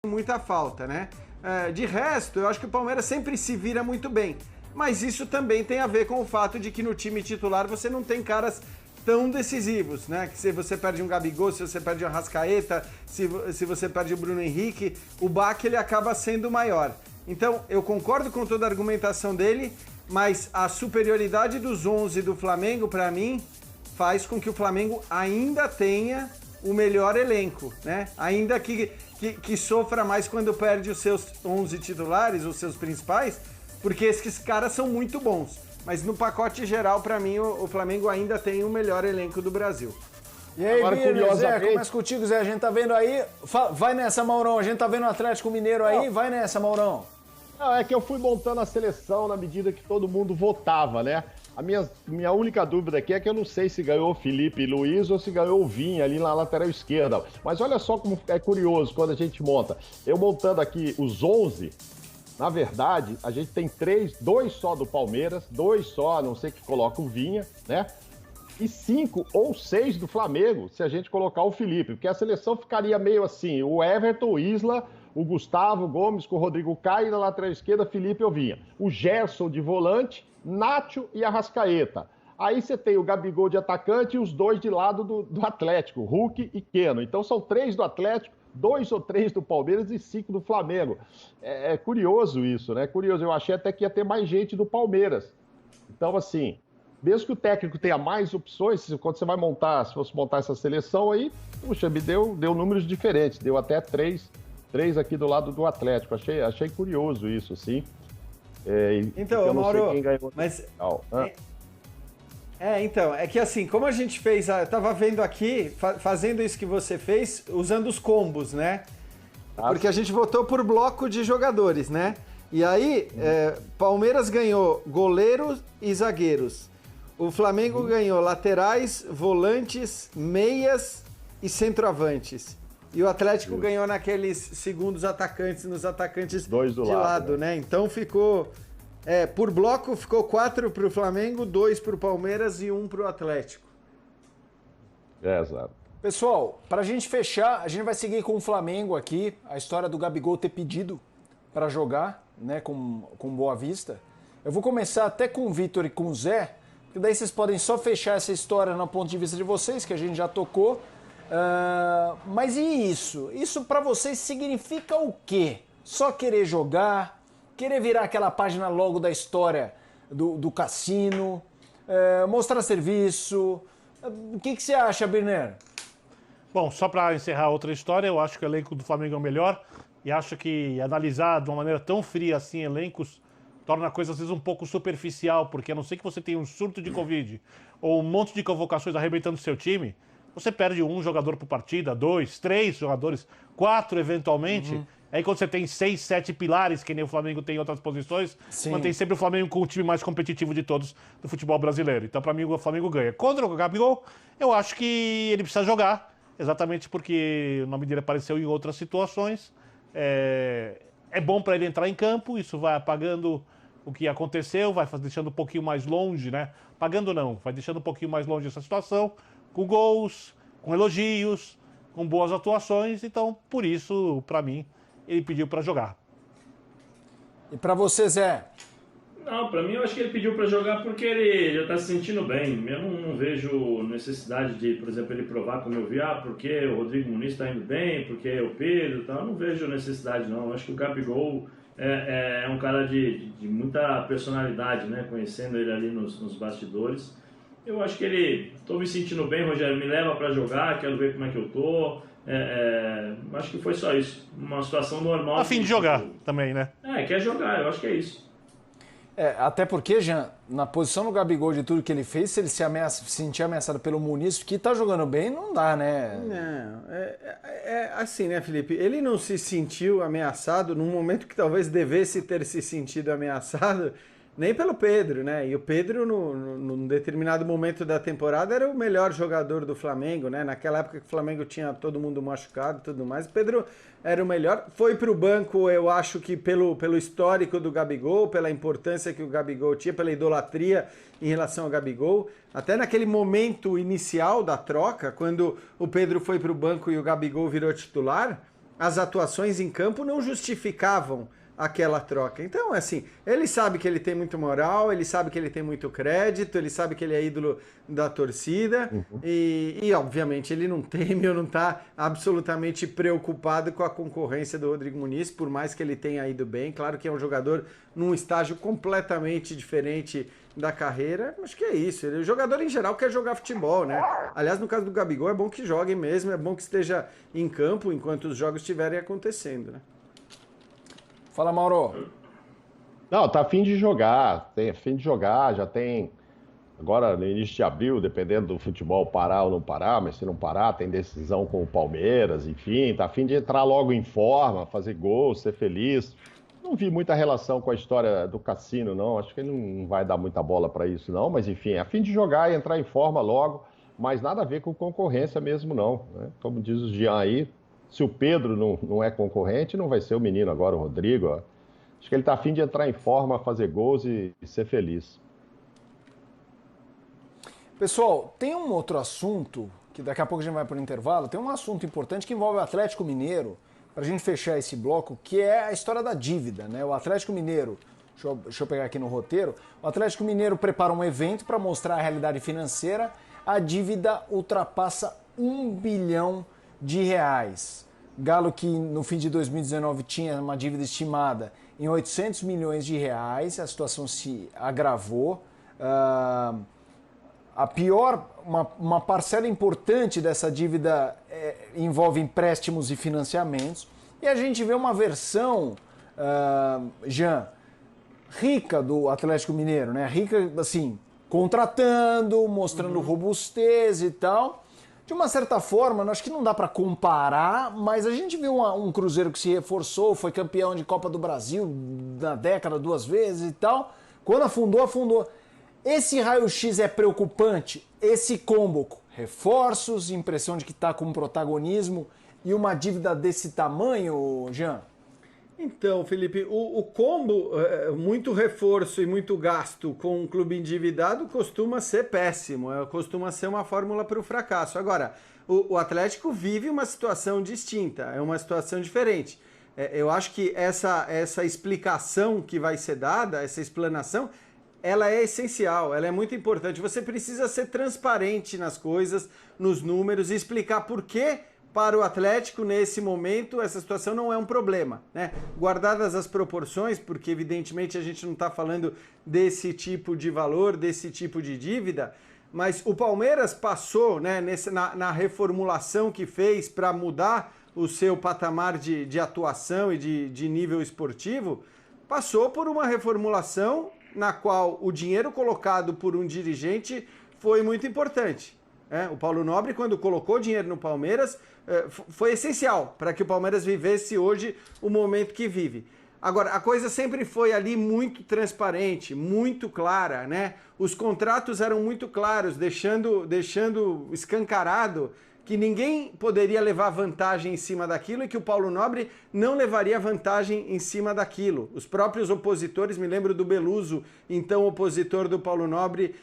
muita falta, né? De resto, eu acho que o Palmeiras sempre se vira muito bem. Mas isso também tem a ver com o fato de que no time titular você não tem caras tão decisivos, né? Que se você perde um Gabigol, se você perde um Arrascaeta, se você perde o Bruno Henrique, o baque ele acaba sendo maior. Então, eu concordo com toda a argumentação dele, mas a superioridade dos 11 do Flamengo, para mim, faz com que o Flamengo ainda tenha o melhor elenco, né? Ainda que sofra mais quando perde os seus 11 titulares, os seus principais, porque esses caras são muito bons. Mas no pacote geral, para mim, o Flamengo ainda tem o melhor elenco do Brasil. E aí, Bira, Zé, começa contigo, Zé. A gente tá vendo aí. Vai nessa, Maurão. A gente tá vendo o Atlético Mineiro aí. Vai nessa, Maurão. Não, é que eu fui montando a seleção na medida que todo mundo votava, né? A minha única dúvida aqui é que eu não sei se ganhou o Felipe Luiz ou se ganhou o Vinha ali na lateral esquerda. Mas olha só como é curioso quando a gente monta. Eu montando aqui os 11, na verdade, a gente tem 2 só do Palmeiras, 2 só, a não ser que coloque o Vinha, né? E 5 ou 6 do Flamengo, se a gente colocar o Felipe. Porque a seleção ficaria meio assim, o Everton, o Isla, o Gustavo Gomes com o Rodrigo Caio, e na lateral esquerda, Felipe ou Vinha. O Gerson de volante, Nacho e Arrascaeta. Aí você tem o Gabigol de atacante e os 2 de lado do Atlético, Hulk e Keno. Então são 3 do Atlético, 2 ou 3 do Palmeiras e 5 do Flamengo. É curioso isso, né? Curioso. Eu achei até que ia ter mais gente do Palmeiras. Então, assim, mesmo que o técnico tenha mais opções, quando você vai montar, se fosse montar essa seleção aí, puxa, me deu números diferentes. Deu até 3 aqui do lado do Atlético. Achei curioso isso, assim. Então, Mauro, mas... Então, é que assim, como a gente fez, eu tava vendo aqui, fazendo isso que você fez, usando os combos, né? Porque a gente votou por bloco de jogadores, né? E aí, Palmeiras ganhou goleiros e zagueiros. O Flamengo ganhou laterais, volantes, meias e centroavantes. E o Atlético ganhou naqueles segundos atacantes, nos atacantes 2 do de lado, né? Então ficou... por bloco ficou 4 para o Flamengo, 2 para o Palmeiras e 1 para o Atlético. Exato. Pessoal, para a gente fechar, a gente vai seguir com o Flamengo aqui. A história do Gabigol ter pedido para jogar, né, com Boa Vista. Eu vou começar até com o Vitor e com o Zé, porque daí vocês podem só fechar essa história no ponto de vista de vocês, que a gente já tocou. Mas e isso? Isso para vocês significa o quê? Só querer jogar? Querer virar aquela página logo da história do cassino, mostrar serviço. O que você acha, Birner? Bom, só para encerrar outra história, eu acho que o elenco do Flamengo é o melhor e acho que analisar de uma maneira tão fria assim elencos torna a coisa às vezes um pouco superficial, porque a não ser que você tenha um surto de Covid ou um monte de convocações arrebentando o seu time, você perde um jogador por partida, 2, 3 jogadores, 4 eventualmente. Aí quando você tem 6, 7 pilares, que nem o Flamengo tem em outras posições, mantém sempre o Flamengo com o time mais competitivo de todos do futebol brasileiro. Então, para mim, o Flamengo ganha. Contra o Gabigol, eu acho que ele precisa jogar, exatamente porque o nome dele apareceu em outras situações. É bom para ele entrar em campo, isso vai apagando o que aconteceu, vai deixando um pouquinho mais longe, né? Apagando não, vai deixando um pouquinho mais longe essa situação, com gols, com elogios, com boas atuações. Então, por isso, para mim, ele pediu para jogar. E para você, Zé? Não, para mim eu acho que ele pediu para jogar porque ele já está se sentindo bem. Eu não vejo necessidade de, por exemplo, ele provar como eu vi, porque o Rodrigo Muniz está indo bem, porque o Pedro, então eu não vejo necessidade não. Eu acho que o Gabigol é um cara de muita personalidade, né? Conhecendo ele ali nos bastidores. Eu acho que estou me sentindo bem, Rogério, me leva para jogar, quero ver como é que eu tô. Acho que foi só isso, uma situação normal. A fim de jogar também, né? Quer jogar, eu acho que é isso. Até porque, Jean, na posição do Gabigol de tudo que ele fez, se ele se sentir ameaçado pelo Muniz, que tá jogando bem, não dá, né? Não, assim, né, Felipe? Ele não se sentiu ameaçado num momento que talvez devesse ter se sentido ameaçado, nem pelo Pedro, né? E o Pedro, num determinado momento da temporada, era o melhor jogador do Flamengo, né? Naquela época que o Flamengo tinha todo mundo machucado e tudo mais, o Pedro era o melhor. Foi para o banco, eu acho que pelo histórico do Gabigol, pela importância que o Gabigol tinha, pela idolatria em relação ao Gabigol. Até naquele momento inicial da troca, quando o Pedro foi para o banco e o Gabigol virou titular, as atuações em campo não justificavam aquela troca. Então, assim, ele sabe que ele tem muito moral, ele sabe que ele tem muito crédito, ele sabe que ele é ídolo da torcida e obviamente, ele não teme ou não está absolutamente preocupado com a concorrência do Rodrigo Muniz, por mais que ele tenha ido bem. Claro que é um jogador num estágio completamente diferente da carreira, acho que é isso. O jogador, em geral, quer jogar futebol, né? Aliás, no caso do Gabigol, é bom que jogue mesmo, é bom que esteja em campo enquanto os jogos estiverem acontecendo, né? Fala, Mauro. Não, tá a fim de jogar, tem a fim de jogar, já tem. Agora, no início de abril, dependendo do futebol parar ou não parar, mas se não parar, tem decisão com o Palmeiras, enfim, tá a fim de entrar logo em forma, fazer gol, ser feliz. Não vi muita relação com a história do Cassino, não. Acho que ele não vai dar muita bola para isso, não. Mas, enfim, é a fim de jogar e entrar em forma logo, mas nada a ver com concorrência mesmo, não, né? Como diz o Jean aí, se o Pedro não é concorrente, não vai ser o menino agora, o Rodrigo. Ó. Acho que ele tá a fim de entrar em forma, fazer gols e ser feliz. Pessoal, tem um outro assunto, que daqui a pouco a gente vai para o intervalo, tem um assunto importante que envolve o Atlético Mineiro, para a gente fechar esse bloco, que é a história da dívida, né? O Atlético Mineiro, deixa eu pegar aqui no roteiro, o Atlético Mineiro prepara um evento para mostrar a realidade financeira, a dívida ultrapassa R$1 bilhão. Galo, que no fim de 2019 tinha uma dívida estimada em R$800 milhões, a situação se agravou. A pior, uma parcela importante dessa dívida envolve empréstimos e financiamentos. E a gente vê uma versão, Jean, rica do Atlético Mineiro, né? Rica, assim, contratando, mostrando robustez e tal. De uma certa forma, acho que não dá para comparar, mas a gente viu um Cruzeiro que se reforçou, foi campeão de Copa do Brasil na década 2 vezes e tal. Quando afundou, afundou. Esse raio-x é preocupante? Esse combo, reforços, impressão de que está com protagonismo e uma dívida desse tamanho, Jean? Então, Felipe, o combo, muito reforço e muito gasto com um clube endividado costuma ser péssimo, costuma ser uma fórmula para o fracasso. Agora, o Atlético vive uma situação distinta, é uma situação diferente. Eu acho que essa explicação que vai ser dada, essa explanação, ela é essencial, ela é muito importante. Você precisa ser transparente nas coisas, nos números e explicar por que para o Atlético, nesse momento, essa situação não é um problema, né? Guardadas as proporções, porque evidentemente a gente não está falando desse tipo de valor, desse tipo de dívida, mas o Palmeiras passou, né, na reformulação que fez para mudar o seu patamar de atuação e de nível esportivo, passou por uma reformulação na qual o dinheiro colocado por um dirigente foi muito importante. O Paulo Nobre, quando colocou dinheiro no Palmeiras, foi essencial para que o Palmeiras vivesse hoje o momento que vive. Agora, a coisa sempre foi ali muito transparente, muito clara, né? Os contratos eram muito claros, deixando escancarado que ninguém poderia levar vantagem em cima daquilo e que o Paulo Nobre não levaria vantagem em cima daquilo. Os próprios opositores, me lembro do Beluso, então opositor do Paulo Nobre,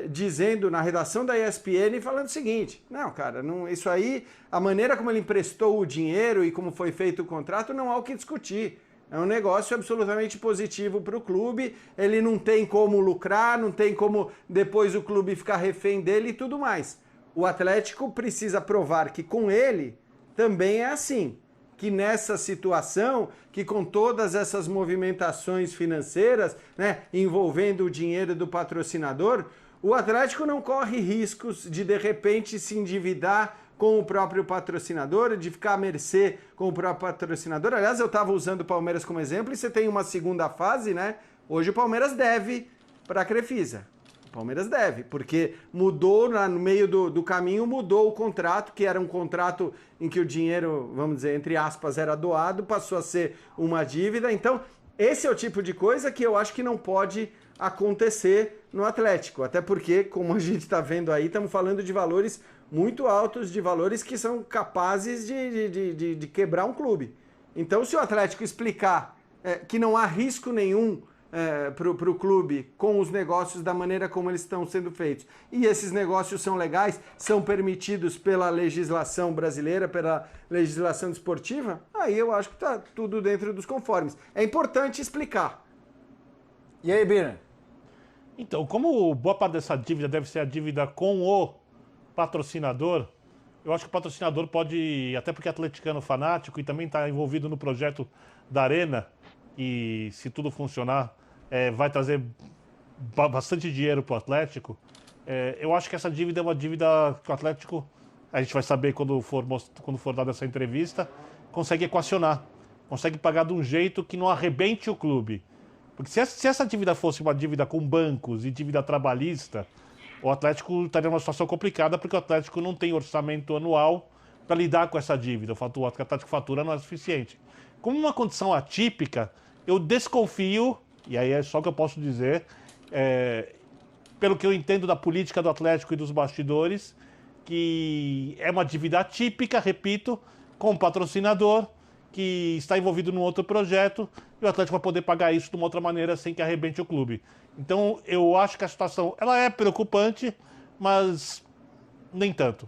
dizendo na redação da ESPN, falando o seguinte, não, cara, isso aí, a maneira como ele emprestou o dinheiro e como foi feito o contrato, não há o que discutir. É um negócio absolutamente positivo para o clube, ele não tem como lucrar, não tem como depois o clube ficar refém dele e tudo mais. O Atlético precisa provar que com ele também é assim, que nessa situação, que com todas essas movimentações financeiras, né, envolvendo o dinheiro do patrocinador, o Atlético não corre riscos de repente se endividar com o próprio patrocinador, de ficar à mercê com o próprio patrocinador. Aliás, eu estava usando o Palmeiras como exemplo e você tem uma segunda fase, né? Hoje o Palmeiras deve para a Crefisa. O Palmeiras deve, porque mudou, no meio do caminho, mudou o contrato, que era um contrato em que o dinheiro, vamos dizer, entre aspas, era doado, passou a ser uma dívida. Então, esse é o tipo de coisa que eu acho que não pode acontecer no Atlético. Até porque, como a gente está vendo aí, estamos falando de valores muito altos, de valores que são capazes de quebrar um clube. Então, se o Atlético explicar que não há risco nenhum para o clube com os negócios da maneira como eles estão sendo feitos, e esses negócios são legais, são permitidos pela legislação brasileira, pela legislação desportiva, aí eu acho que está tudo dentro dos conformes. É importante explicar. E aí, Bira? Então, como boa parte dessa dívida deve ser a dívida com o patrocinador, eu acho que o patrocinador pode, até porque é atleticano fanático e também está envolvido no projeto da Arena, e se tudo funcionar, vai trazer bastante dinheiro para o Atlético. Eu acho que essa dívida é uma dívida que o Atlético, a gente vai saber quando for dada essa entrevista, consegue equacionar, consegue pagar de um jeito que não arrebente o clube. Porque se essa dívida fosse uma dívida com bancos e dívida trabalhista, o Atlético estaria numa situação complicada, porque o Atlético não tem orçamento anual para lidar com essa dívida. O Atlético fatura não é suficiente. Como uma condição atípica, eu desconfio, e aí é só o que eu posso dizer, pelo que eu entendo da política do Atlético e dos bastidores, que é uma dívida atípica, repito, com um patrocinador que está envolvido num outro projeto, e o Atlético vai poder pagar isso de uma outra maneira sem que arrebente o clube. Então, eu acho que a situação ela é preocupante, mas nem tanto.